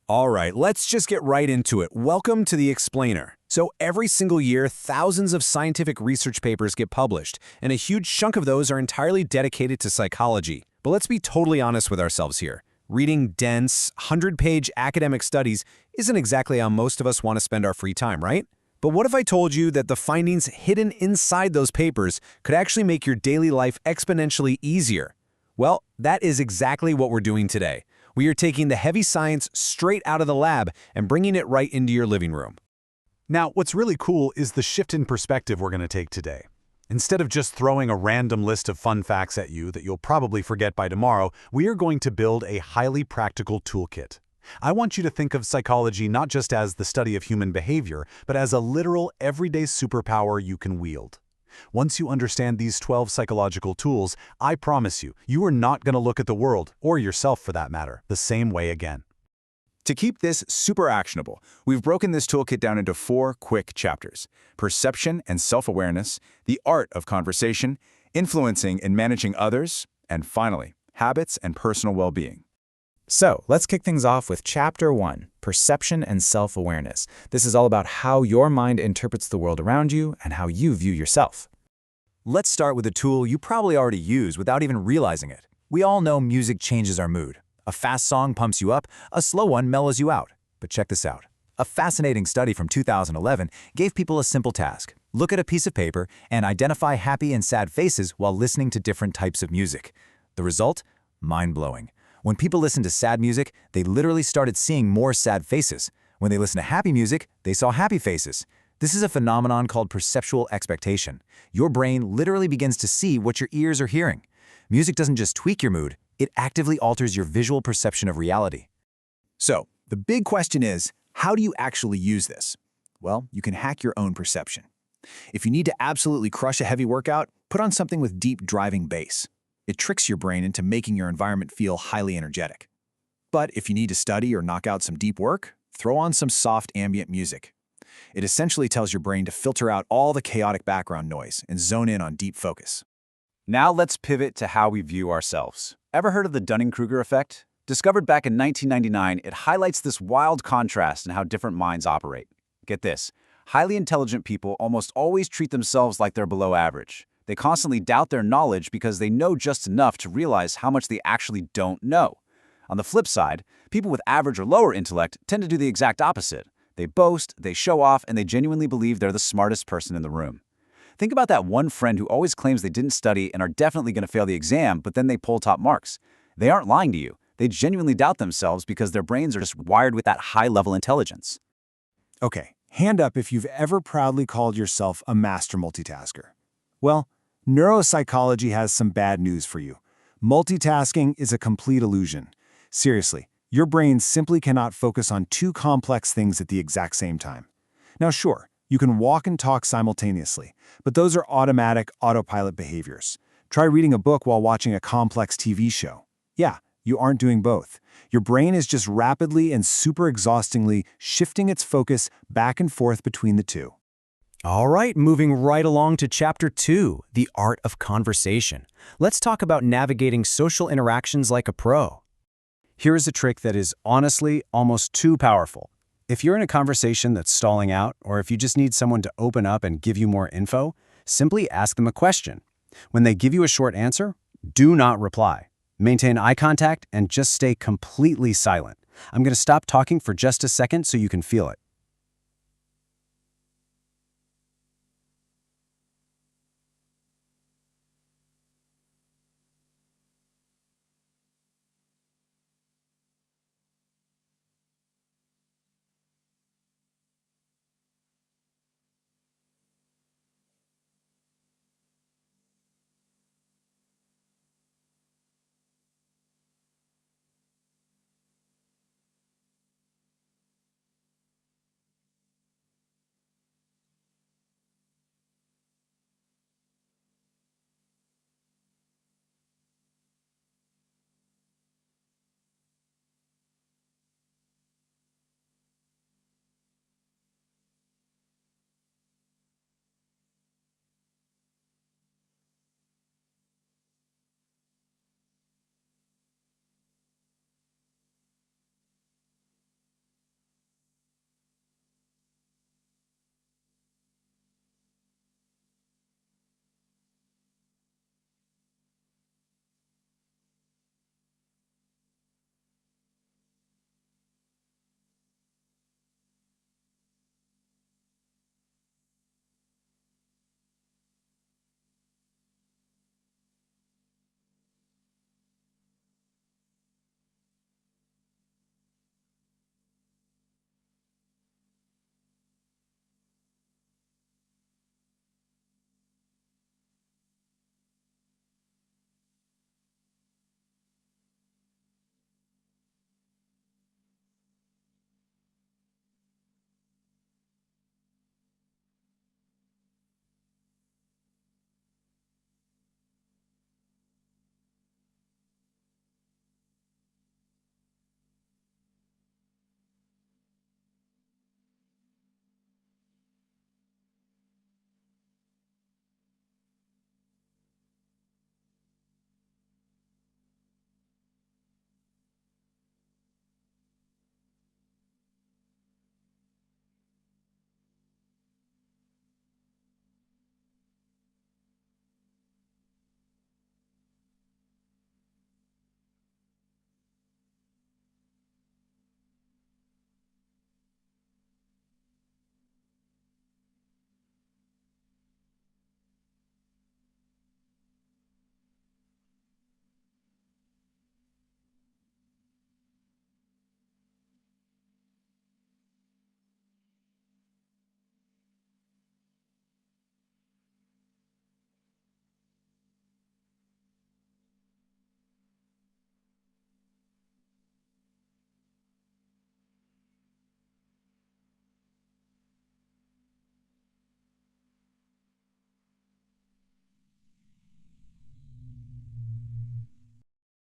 All right, let's just get right into it. Welcome to the Explainer. So every single year, thousands of scientific research papers get published, and a huge chunk of those are entirely dedicated to psychology. But let's be totally honest with ourselves here. Reading dense, 100-page academic studies isn't exactly how most of us want to spend our free time, right? But what if I told you that the findings hidden inside those papers could actually make your daily life exponentially easier? Well, that is exactly what we're doing today. We are taking the heavy science straight out of the lab and bringing it right into your living room. Now, what's really cool is the shift in perspective we're going to take today. Instead of just throwing a random list of fun facts at you that you'll probably forget by tomorrow, we are going to build a highly practical toolkit. I want you to think of psychology not just as the study of human behavior, but as a literal, everyday superpower you can wield. Once you understand these 12 psychological tools, I promise you, you are not going to look at the world, or yourself for that matter, the same way again. To keep this super actionable, we've broken this toolkit down into 4 quick chapters: perception and self-awareness, the art of conversation, influencing and managing others, and finally, habits and personal well-being. So, let's kick things off with Chapter 1, Perception and Self-Awareness. This is all about how your mind interprets the world around you and how you view yourself. Let's start with a tool you probably already use without even realizing it. We all know music changes our mood. A fast song pumps you up, a slow one mellows you out. But check this out. A fascinating study from 2011 gave people a simple task: look at a piece of paper and identify happy and sad faces while listening to different types of music. The result? Mind-blowing. When people listened to sad music, they literally started seeing more sad faces. When they listened to happy music, they saw happy faces. This is a phenomenon called perceptual expectation. Your brain literally begins to see what your ears are hearing. Music doesn't just tweak your mood, it actively alters your visual perception of reality. So, the big question is, how do you actually use this? Well, you can hack your own perception. If you need to absolutely crush a heavy workout, put on something with deep driving bass. It tricks your brain into making your environment feel highly energetic. But if you need to study or knock out some deep work, throw on some soft ambient music. It essentially tells your brain to filter out all the chaotic background noise and zone in on deep focus. Now let's pivot to how we view ourselves. Ever heard of the Dunning-Kruger effect? Discovered back in 1999, it highlights this wild contrast in how different minds operate. Get this, highly intelligent people almost always treat themselves like they're below average. They constantly doubt their knowledge because they know just enough to realize how much they actually don't know. On the flip side, people with average or lower intellect tend to do the exact opposite. They boast, they show off, and they genuinely believe they're the smartest person in the room. Think about that one friend who always claims they didn't study and are definitely going to fail the exam, but then they pull top marks. They aren't lying to you. They genuinely doubt themselves because their brains are just wired with that high-level intelligence. Okay, hand up if you've ever proudly called yourself a master multitasker. Well, neuropsychology has some bad news for you. Multitasking is a complete illusion. Seriously, your brain simply cannot focus on 2 complex things at the exact same time. Now sure, you can walk and talk simultaneously, but those are automatic autopilot behaviors. Try reading a book while watching a complex TV show. Yeah, you aren't doing both. Your brain is just rapidly and super exhaustingly shifting its focus back and forth between the two. All right, moving right along to Chapter 2, the art of conversation. Let's talk about navigating social interactions like a pro. Here is a trick that is honestly almost too powerful. If you're in a conversation that's stalling out, or if you just need someone to open up and give you more info, simply ask them a question. When they give you a short answer, do not reply. Maintain eye contact and just stay completely silent. I'm going to stop talking for just a second so you can feel it.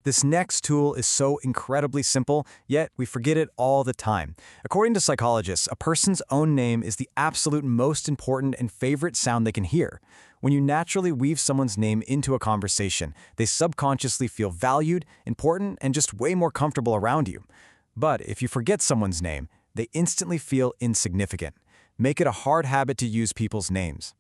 This next tool is so incredibly simple, yet we forget it all the time. According to psychologists, a person's own name is the absolute most important and favorite sound they can hear. When you naturally weave someone's name into a conversation, they subconsciously feel valued, important, and just way more comfortable around you. But if you forget someone's name, they instantly feel insignificant. Make it a hard habit to use people's names.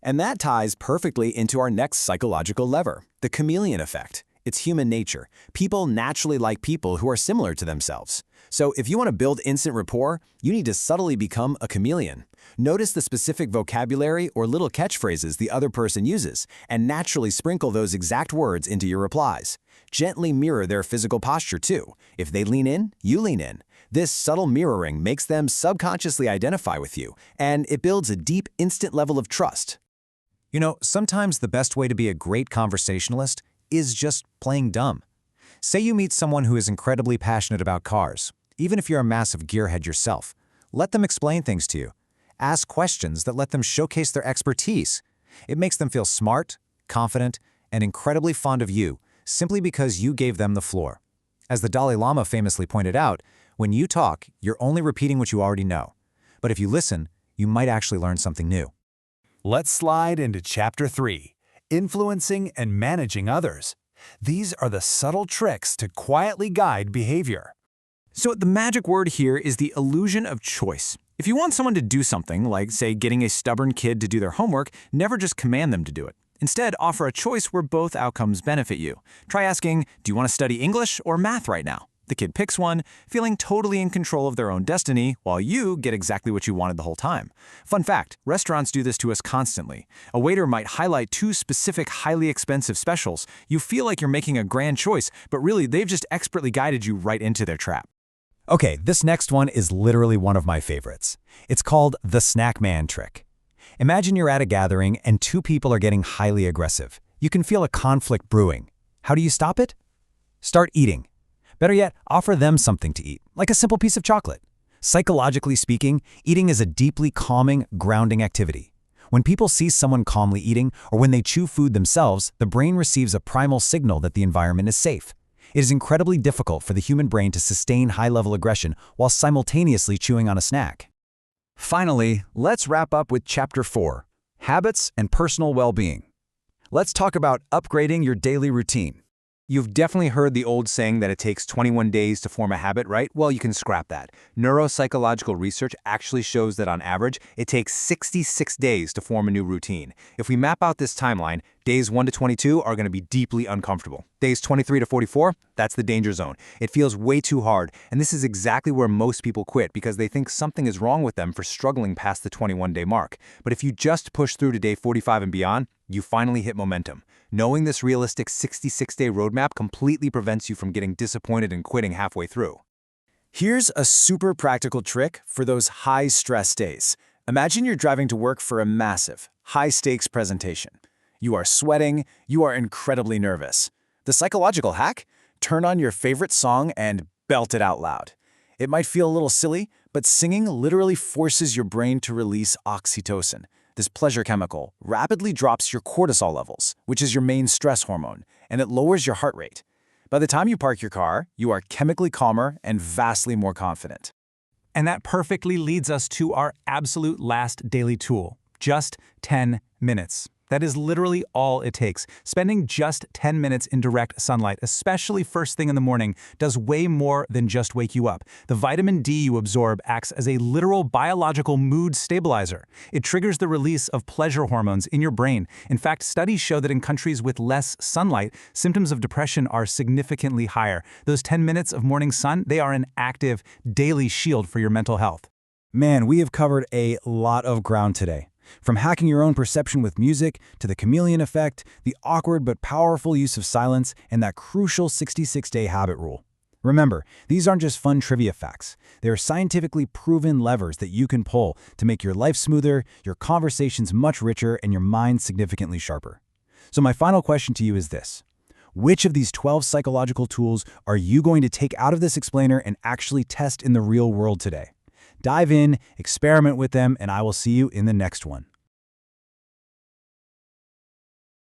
And that ties perfectly into our next psychological lever, the chameleon effect. It's human nature. People naturally like people who are similar to themselves. So if you want to build instant rapport, you need to subtly become a chameleon. Notice the specific vocabulary or little catchphrases the other person uses, and naturally sprinkle those exact words into your replies. Gently mirror their physical posture too. If they lean in, you lean in. This subtle mirroring makes them subconsciously identify with you, and it builds a deep, instant level of trust. You know, sometimes the best way to be a great conversationalist is just playing dumb. Say you meet someone who is incredibly passionate about cars. Even if you're a massive gearhead yourself, let them explain things to you. Ask questions that let them showcase their expertise. It makes them feel smart, confident, and incredibly fond of you, simply because you gave them the floor. As the Dalai Lama famously pointed out, when you talk, you're only repeating what you already know. But if you listen, you might actually learn something new. Let's slide into Chapter 3, Influencing and Managing Others. These are the subtle tricks to quietly guide behavior. So the magic word here is the illusion of choice. If you want someone to do something, like, say, getting a stubborn kid to do their homework, never just command them to do it. Instead, offer a choice where both outcomes benefit you. Try asking, do you want to study English or math right now? The kid picks one, feeling totally in control of their own destiny, while you get exactly what you wanted the whole time. Fun fact, restaurants do this to us constantly. A waiter might highlight two specific highly expensive specials. You feel like you're making a grand choice, but really they've just expertly guided you right into their trap. Okay, this next one is literally one of my favorites. It's called the snack man trick. Imagine you're at a gathering and two people are getting highly aggressive. You can feel a conflict brewing. How do you stop it? Start eating. Better yet, offer them something to eat, like a simple piece of chocolate. Psychologically speaking, eating is a deeply calming, grounding activity. When people see someone calmly eating, or when they chew food themselves, the brain receives a primal signal that the environment is safe. It is incredibly difficult for the human brain to sustain high-level aggression while simultaneously chewing on a snack. Finally, let's wrap up with Chapter 4, Habits and Personal Well-Being. Let's talk about upgrading your daily routine. You've definitely heard the old saying that it takes 21 days to form a habit, right? Well, you can scrap that. Neuropsychological research actually shows that on average, it takes 66 days to form a new routine. If we map out this timeline, days 1 to 22 are going to be deeply uncomfortable. Days 23 to 44, that's the danger zone. It feels way too hard, and this is exactly where most people quit because they think something is wrong with them for struggling past the 21-day mark. But if you just push through to day 45 and beyond, you finally hit momentum. Knowing this realistic 66-day roadmap completely prevents you from getting disappointed and quitting halfway through. Here's a super practical trick for those high-stress days. Imagine you're driving to work for a massive, high-stakes presentation. You are sweating, you are incredibly nervous. The psychological hack? Turn on your favorite song and belt it out loud. It might feel a little silly, but singing literally forces your brain to release oxytocin. This pleasure chemical rapidly drops your cortisol levels, which is your main stress hormone, and it lowers your heart rate. By the time you park your car, you are chemically calmer and vastly more confident. And that perfectly leads us to our absolute last daily tool, just 10 minutes. That is literally all it takes. Spending just 10 minutes in direct sunlight, especially first thing in the morning, does way more than just wake you up. The vitamin D you absorb acts as a literal biological mood stabilizer. It triggers the release of pleasure hormones in your brain. In fact, studies show that in countries with less sunlight, symptoms of depression are significantly higher. Those 10 minutes of morning sun, they are an active, daily shield for your mental health. Man, we have covered a lot of ground today. From hacking your own perception with music, to the chameleon effect, the awkward but powerful use of silence, and that crucial 66-day habit rule. Remember, these aren't just fun trivia facts. They are scientifically proven levers that you can pull to make your life smoother, your conversations much richer, and your mind significantly sharper. So my final question to you is this. Which of these 12 psychological tools are you going to take out of this explainer and actually test in the real world today? Dive in, experiment with them, and I will see you in the next one.